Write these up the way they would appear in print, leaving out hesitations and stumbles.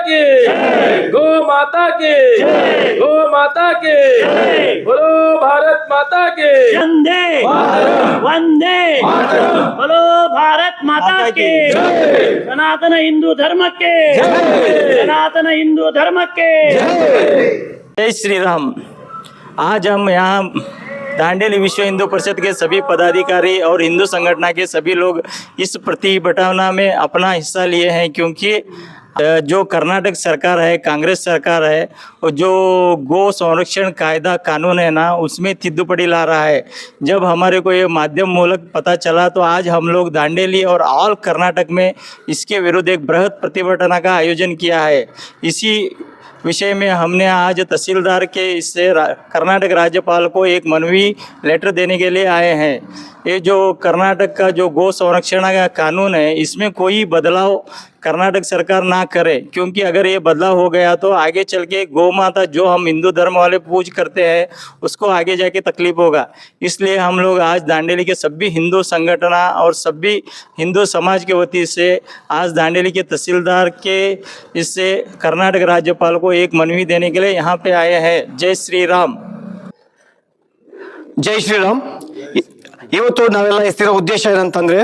की गो माता की गो माता की बोलो भारत माता की वंदे वंदे बोलो भारत माता के सनातन हिंदू धर्म के सनातन हिंदू धर्म के जय श्री राम। आज हम यहाँ दांडेली विश्व हिंदू परिषद के सभी पदाधिकारी और हिंदू संगठन के सभी लोग इस प्रतिभटना में अपना हिस्सा लिए हैं, क्योंकि जो कर्नाटक सरकार है, कांग्रेस सरकार है, और जो गो संरक्षण कायदा कानून है ना, उसमें तिद्दुपड़ी ला रहा है। जब हमारे को ये माध्यम मूलक पता चला तो आज हम लोग दांडेली और ऑल कर्नाटक में इसके विरुद्ध एक बृहद प्रतिभटना का आयोजन किया है। इसी विषय में हमने आज तहसीलदार के इससे कर्नाटक राज्यपाल को एक मनवी लेटर देने के लिए आए हैं। ये जो कर्नाटक का जो गो संरक्षण का कानून है, इसमें कोई बदलाव कर्नाटक सरकार ना करे, क्योंकि अगर ये बदलाव हो गया तो आगे चल के गौ माता जो हम हिंदू धर्म वाले पूज करते हैं उसको आगे जाके तकलीफ होगा। इसलिए हम लोग आज दांडेली के सभी हिंदू संगठन और सभी हिंदू समाज के वती से आज दांडेली के तहसीलदार के इससे कर्नाटक राज्यपाल को एक मनवी देने के लिए यहाँ पे आए हैं। जय श्री राम। ಜೈ ಶ್ರೀರಾಮ್. ಇವತ್ತು ನಾವೆಲ್ಲ ಎಸ್ತಿರೋ ಉದ್ದೇಶ ಏನಂತಂದ್ರೆ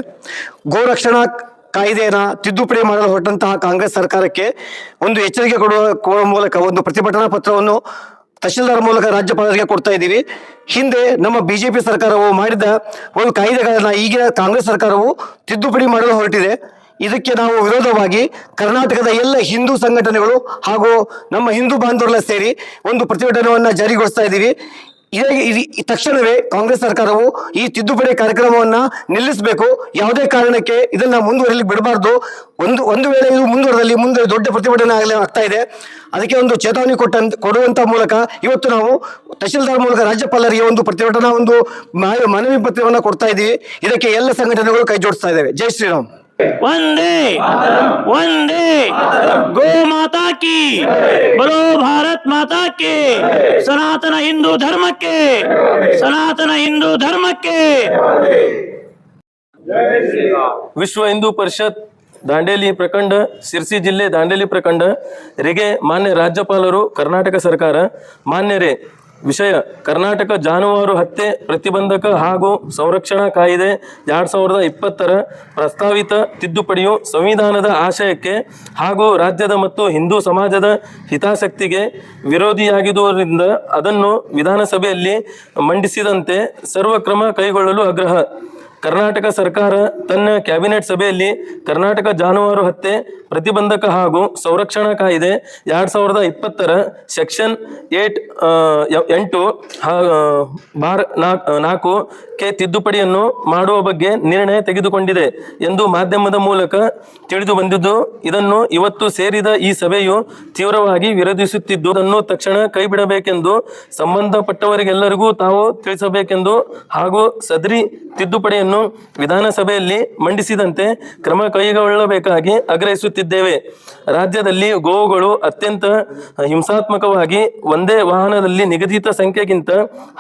ಗೋರಕ್ಷಣಾ ಕಾಯ್ದೆನ ತಿದ್ದುಪಡಿ ಮಾಡಲು ಹೊರಟಂತಹ ಕಾಂಗ್ರೆಸ್ ಸರ್ಕಾರಕ್ಕೆ ಒಂದು ಎಚ್ಚರಿಕೆ ಕೊಡುವ ಮೂಲಕ ಒಂದು ಪ್ರತಿಭಟನಾ ಪತ್ರವನ್ನು ತಹಶೀಲ್ದಾರ್ ಮೂಲಕ ರಾಜ್ಯಪಾಲರಿಗೆ ಕೊಡ್ತಾ ಇದ್ದೀವಿ. ಹಿಂದೆ ನಮ್ಮ ಬಿಜೆಪಿ ಸರ್ಕಾರವು ಮಾಡಿದ ಒಂದು ಕಾಯ್ದೆಗಳನ್ನ ಈಗಿನ ಕಾಂಗ್ರೆಸ್ ಸರ್ಕಾರವು ತಿದ್ದುಪಡಿ ಮಾಡಲು ಹೊರಟಿದೆ. ಇದಕ್ಕೆ ನಾವು ವಿರೋಧವಾಗಿ ಕರ್ನಾಟಕದ ಎಲ್ಲ ಹಿಂದೂ ಸಂಘಟನೆಗಳು ಹಾಗೂ ನಮ್ಮ ಹಿಂದೂ ಬಾಂಧವರೆಲ್ಲ ಸೇರಿ ಒಂದು ಪ್ರತಿಭಟನೆಯನ್ನ ಜಾರಿಗೊಳಿಸ್ತಾ ಇದ್ದೀವಿ. ತಕ್ಷಣವೇ ಕಾಂಗ್ರೆಸ್ ಸರ್ಕಾರವು ಈ ತಿದ್ದುಪಡಿ ಕಾರ್ಯಕ್ರಮವನ್ನ ನಿಲ್ಲಿಸಬೇಕು. ಯಾವುದೇ ಕಾರಣಕ್ಕೆ ಇದನ್ನ ಮುಂದುವರಿಲಿಕ್ಕೆ ಬಿಡಬಾರ್ದು. ಒಂದು ವೇಳೆ ಇದು ಮುಂದುವರೆದಲ್ಲಿ ಮುಂದೆ ದೊಡ್ಡ ಪ್ರತಿಭಟನೆ ಆಗ್ತಾ ಇದೆ. ಅದಕ್ಕೆ ಒಂದು ಚೇತಾವಣಿ ಕೊಡುವಂತ ಮೂಲಕ ಇವತ್ತು ನಾವು ತಹಶೀಲ್ದಾರ್ ಮೂಲಕ ರಾಜ್ಯಪಾಲರಿಗೆ ಒಂದು ಪ್ರತಿಭಟನಾ ಒಂದು ಮನವಿ ಪತ್ರವನ್ನ ಕೊಡ್ತಾ ಇದ್ದೀವಿ. ಇದಕ್ಕೆ ಎಲ್ಲ ಸಂಘಟನೆಗಳು ಕೈ ಜೋಡಿಸ್ತಾ ಇದ್ದೇವೆ. ಜೈ ಶ್ರೀರಾಮ್. वंदे वंदे गो माता की बोलो भारत माता के सनातन हिंदू धर्म के सनातन हिंदू धर्म के ವಿಶ್ವ ಹಿಂದೂ ಪರಿಷತ್ ದಾಂಡೇಲಿ ಪ್ರಖಂಡ, ಶಿರ್ಸಿ ಜಿಲ್ಲೆ ದಾಂಡೇಲಿ ಪ್ರಖಂಡ ರಿಗೆ ಮಾನ್ಯ ರಾಜ್ಯಪಾಲರು, ಕರ್ನಾಟಕ ಸರ್ಕಾರ. ಮಾನ್ಯರೇ, ವಿಷಯ ಕರ್ನಾಟಕ ಜಾನುವಾರು ಹತ್ಯೆ ಪ್ರತಿಬಂಧಕ ಹಾಗೂ ಸಂರಕ್ಷಣಾ ಕಾಯ್ದೆ 2020 ಪ್ರಸ್ತಾವಿತ ತಿದ್ದುಪಡಿಯು ಸಂವಿಧಾನದ ಆಶಯಕ್ಕೆ ಹಾಗೂ ರಾಜ್ಯದ ಮತ್ತು ಹಿಂದೂ ಸಮಾಜದ ಹಿತಾಸಕ್ತಿಗೆ ವಿರೋಧಿಯಾಗಿರುವುದರಿಂದ ಅದನ್ನು ವಿಧಾನಸಭೆಯಲ್ಲಿ ಮಂಡಿಸಿದಂತೆ ಸರ್ವ ಕ್ರಮ ಕೈಗೊಳ್ಳಲು ಆಗ್ರಹ. ಕರ್ನಾಟಕ ಸರ್ಕಾರ ತನ್ನ ಕ್ಯಾಬಿನೆಟ್ ಸಭೆಯಲ್ಲಿ ಕರ್ನಾಟಕ ಜಾನುವಾರು ಹತ್ಯೆ ಪ್ರತಿಬಂಧಕ ಹಾಗೂ ಸಂರಕ್ಷಣಾ ಕಾಯ್ದೆ 2020 ಸೆಕ್ಷನ್ 8/4 ಕ್ಕೆ ತಿದ್ದುಪಡಿಯನ್ನು ಮಾಡುವ ಬಗ್ಗೆ ನಿರ್ಣಯ ತೆಗೆದುಕೊಂಡಿದೆ ಎಂದು ಮಾಧ್ಯಮದ ಮೂಲಕ ತಿಳಿದು ಬಂದಿದ್ದು, ಇದನ್ನು ಇವತ್ತು ಸೇರಿದ ಈ ಸಭೆಯು ತೀವ್ರವಾಗಿ ವಿರೋಧಿಸುತ್ತಿದ್ದು, ಅದನ್ನು ತಕ್ಷಣ ಕೈಬಿಡಬೇಕೆಂದು ಸಂಬಂಧಪಟ್ಟವರಿಗೆಲ್ಲರಿಗೂ ತಾವು ತಿಳಿಸಬೇಕೆಂದು ಹಾಗೂ ಸದರಿ ತಿದ್ದುಪಡಿಯನ್ನು ವಿಧಾನಸಭೆಯಲ್ಲಿ ಮಂಡಿಸಿದಂತೆ ಕ್ರಮ ಕೈಗೊಳ್ಳಬೇಕಾಗಿ ಆಗ್ರಹಿಸುತ್ತಿದ್ದೇವೆ. ರಾಜ್ಯದಲ್ಲಿ ಗೋವುಗಳು ಅತ್ಯಂತ ಹಿಂಸಾತ್ಮಕವಾಗಿ ಒಂದೇ ವಾಹನದಲ್ಲಿ ನಿಗದಿತ ಸಂಖ್ಯೆಗಿಂತ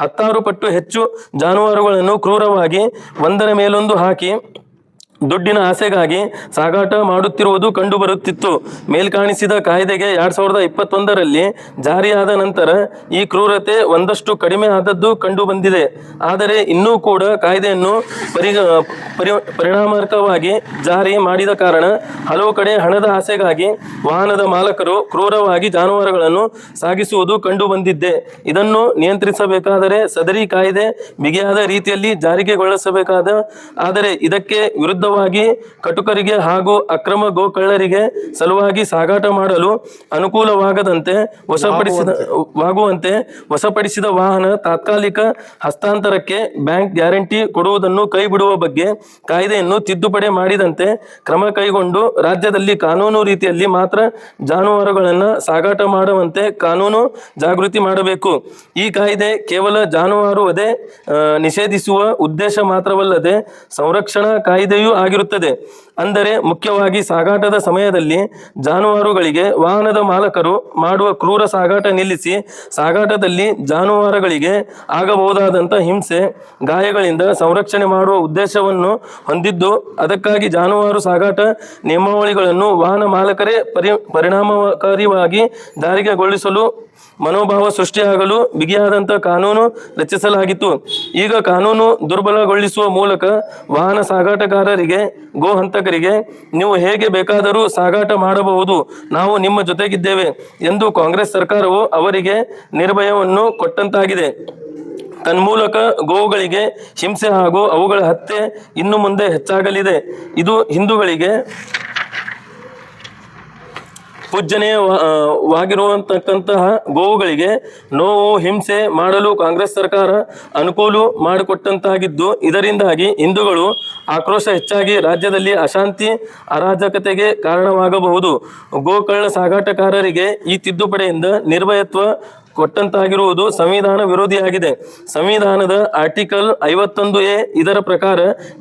16 ಪಟ್ಟು ಹೆಚ್ಚು ಜಾನುವಾರುಗಳನ್ನು ಕ್ರೂರವಾಗಿ ಒಂದರ ಮೇಲೊಂದು ಹಾಕಿ ದುಡ್ಡಿನ ಆಸೆಗಾಗಿ ಸಾಗಾಟ ಮಾಡುತ್ತಿರುವುದು ಕಂಡುಬರುತ್ತಿತ್ತು. ಮೇಲ್ಕಾಣಿಸಿದ ಕಾಯ್ದೆಗೆ 2021ರಲ್ಲಿ ಜಾರಿಯಾದ ನಂತರ ಈ ಕ್ರೂರತೆ ಒಂದಷ್ಟು ಕಡಿಮೆ ಆದದ್ದು ಕಂಡುಬಂದಿದೆ. ಆದರೆ ಇನ್ನೂ ಕೂಡ ಕಾಯ್ದೆಯನ್ನು ಪರಿಣಾಮಕಾರಿಯಾಗಿ ಜಾರಿ ಮಾಡಿದ ಕಾರಣ ಹಲವು ಕಡೆ ಹಣದ ಆಸೆಗಾಗಿ ವಾಹನದ ಮಾಲಕರು ಕ್ರೂರವಾಗಿ ಜಾನುವಾರುಗಳನ್ನು ಸಾಗಿಸುವುದು ಕಂಡುಬಂದಿದೆ. ಇದನ್ನು ನಿಯಂತ್ರಿಸಬೇಕಾದರೆ ಸದರಿ ಕಾಯ್ದೆ ಬಿಗಿಯಾದ ರೀತಿಯಲ್ಲಿ ಜಾರಿಗೆಗೊಳಿಸಬೇಕಾದ ಆದರೆ ಇದಕ್ಕೆ ವಿರುದ್ಧ ಕಟುಕರಿಗೆ ಹಾಗೂ ಅಕ್ರಮ ಗೋಕಳ್ಳರಿಗೆ ಸಲುವಾಗಿ ಸಾಗಾಟ ಮಾಡಲು ಅನುಕೂಲವಾಗದಂತೆ ವಶಪಡಿಸಿದ ವಾಹನ ತಾತ್ಕಾಲಿಕ ಹಸ್ತಾಂತರಕ್ಕೆ ಬ್ಯಾಂಕ್ ಗ್ಯಾರಂಟಿ ಕೊಡುವುದನ್ನು ಕೈಬಿಡುವ ಬಗ್ಗೆ ಕಾಯ್ದೆಯನ್ನು ತಿದ್ದುಪಡಿ ಮಾಡಿದಂತೆ ಕ್ರಮ ಕೈಗೊಂಡು ರಾಜ್ಯದಲ್ಲಿ ಕಾನೂನು ರೀತಿಯಲ್ಲಿ ಮಾತ್ರ ಜಾನುವಾರುಗಳನ್ನು ಸಾಗಾಟ ಮಾಡುವಂತೆ ಕಾನೂನು ಜಾಗೃತಿ ಮಾಡಬೇಕು. ಈ ಕಾಯ್ದೆ ಕೇವಲ ಜಾನುವಾರು ವಧೆ ನಿಷೇಧಿಸುವ ಉದ್ದೇಶ ಮಾತ್ರವಲ್ಲದೆ ಸಂರಕ್ಷಣಾ ಕಾಯ್ದೆಯೂ ಆಗಿರುತ್ತದೆ. ಅಂದರೆ ಮುಖ್ಯವಾಗಿ ಸಾಗಾಟದ ಸಮಯದಲ್ಲಿ ಜಾನುವಾರುಗಳಿಗೆ ವಾಹನದ ಮಾಲಕರು ಮಾಡುವ ಕ್ರೂರ ಸಾಗಾಟ ನಿಲ್ಲಿಸಿ ಸಾಗಾಟದಲ್ಲಿ ಜಾನುವಾರುಗಳಿಗೆ ಆಗಬಹುದಾದಂಥ ಹಿಂಸೆ, ಗಾಯಗಳಿಂದ ಸಂರಕ್ಷಣೆ ಮಾಡುವ ಉದ್ದೇಶವನ್ನು ಹೊಂದಿದ್ದು, ಅದಕ್ಕಾಗಿ ಜಾನುವಾರು ಸಾಗಾಟ ನಿಯಮಾವಳಿಗಳನ್ನು ವಾಹನ ಮಾಲಕರೇ ಪರಿಣಾಮಕಾರಿಯಾಗಿ ಜಾರಿಗೊಳಿಸಲು ಮನೋಭಾವ ಸೃಷ್ಟಿಯಾಗಲು ಬಿಗಿಯಾದಂಥ ಕಾನೂನು ರಚಿಸಲಾಗಿತ್ತು. ಈಗ ಕಾನೂನು ದುರ್ಬಲಗೊಳಿಸುವ ಮೂಲಕ ವಾಹನ ಸಾಗಾಟಗಾರರಿಗೆ, ಗೋ ಹಂತಕರಿಗೆ ನೀವು ಹೇಗೆ ಬೇಕಾದರೂ ಸಾಗಾಟ ಮಾಡಬಹುದು, ನಾವು ನಿಮ್ಮ ಜೊತೆಗಿದ್ದೇವೆ ಎಂದು ಕಾಂಗ್ರೆಸ್ ಸರ್ಕಾರವು ಅವರಿಗೆ ನಿರ್ಭಯವನ್ನು ಕೊಟ್ಟಂತಾಗಿದೆ. ತನ್ಮೂಲಕ ಗೋವುಗಳಿಗೆ ಹಿಂಸೆ ಹಾಗೂ ಅವುಗಳ ಹತ್ಯೆ ಇನ್ನು ಮುಂದೆ ಹೆಚ್ಚಾಗಲಿದೆ. ಇದು ಹಿಂದೂಗಳಿಗೆ ಪೂಜ್ಯನೀಯವಾಗಿರುವಂತಕ್ಕಂತಹ ಗೋವುಗಳಿಗೆ ನೋವು, ಹಿಂಸೆ ಮಾಡಲು ಕಾಂಗ್ರೆಸ್ ಸರ್ಕಾರ ಅನುಕೂಲ ಮಾಡಿಕೊಟ್ಟಂತಾಗಿದ್ದು, ಇದರಿಂದಾಗಿ ಹಿಂದೂಗಳು ಆಕ್ರೋಶ ಹೆಚ್ಚಾಗಿ ರಾಜ್ಯದಲ್ಲಿ ಅಶಾಂತಿ, ಅರಾಜಕತೆಗೆ ಕಾರಣವಾಗಬಹುದು. ಗೋಕಳ್ಳ ಸಾಗಾಟಗಾರರಿಗೆ ಈ ತಿದ್ದುಪಡಿಯಿಂದ ನಿರ್ಭಯತ್ವ ಕೊಟ್ಟಂತಾಗಿರುವುದು ಸಂವಿಧಾನ ವಿರೋಧಿಯಾಗಿದೆ. ಸಂವಿಧಾನದ ಆರ್ಟಿಕಲ್ 51A ಇದರ ಪ್ರಕಾರ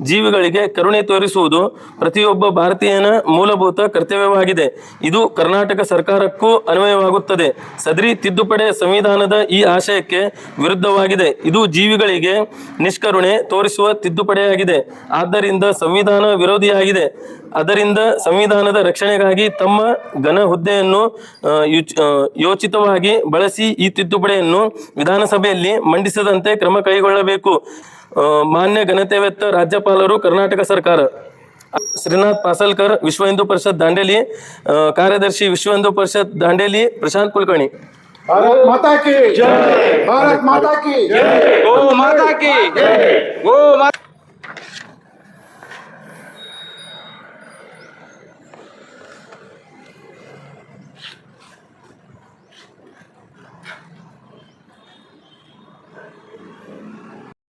ಜೀವಿಗಳಿಗೆ ಕರುಣೆ ತೋರಿಸುವುದು ಪ್ರತಿಯೊಬ್ಬ ಭಾರತೀಯನ ಮೂಲಭೂತ ಕರ್ತವ್ಯವಾಗಿದೆ. ಇದು ಕರ್ನಾಟಕ ಸರ್ಕಾರಕ್ಕೂ ಅನ್ವಯವಾಗುತ್ತದೆ. ಸದರಿ ತಿದ್ದುಪಡಿ ಸಂವಿಧಾನದ ಈ ಆಶಯಕ್ಕೆ ವಿರುದ್ಧವಾಗಿದೆ. ಇದು ಜೀವಿಗಳಿಗೆ ನಿಷ್ಕರುಣೆ ತೋರಿಸುವ ತಿದ್ದುಪಡಿಯಾಗಿದೆ. ಆದ್ದರಿಂದ ಸಂವಿಧಾನ ವಿರೋಧಿಯಾಗಿದೆ. ಅದರಿಂದ ಸಂವಿಧಾನದ ರಕ್ಷಣೆಗಾಗಿ ತಮ್ಮ ಘನ ಹುದ್ದೆಯನ್ನು ಯೋಚಿತವಾಗಿ ಬಳಸಿ ಈ ತಿದ್ದುಪಡಿಯನ್ನು ವಿಧಾನಸಭೆಯಲ್ಲಿ ಮಂಡಿಸದಂತೆ ಕ್ರಮ ಕೈಗೊಳ್ಳಬೇಕು. ಮಾನ್ಯ ಘನತೆವೆತ್ತ ರಾಜ್ಯಪಾಲರು, ಕರ್ನಾಟಕ ಸರ್ಕಾರ. ಶ್ರೀನಾಥ್ ಪಾಸಲ್ಕರ್, ವಿಶ್ವ ಹಿಂದೂ ಪರಿಷತ್ ದಾಂಡೇಲಿ. ಕಾರ್ಯದರ್ಶಿ, ವಿಶ್ವ ಹಿಂದೂ ಪರಿಷತ್ ದಾಂಡೇಲಿ, ಪ್ರಶಾಂತ್ ಕುಲಕರ್ಣಿ. भारत माता की जय, भारत माता की जय, गो माता की जय, गो माता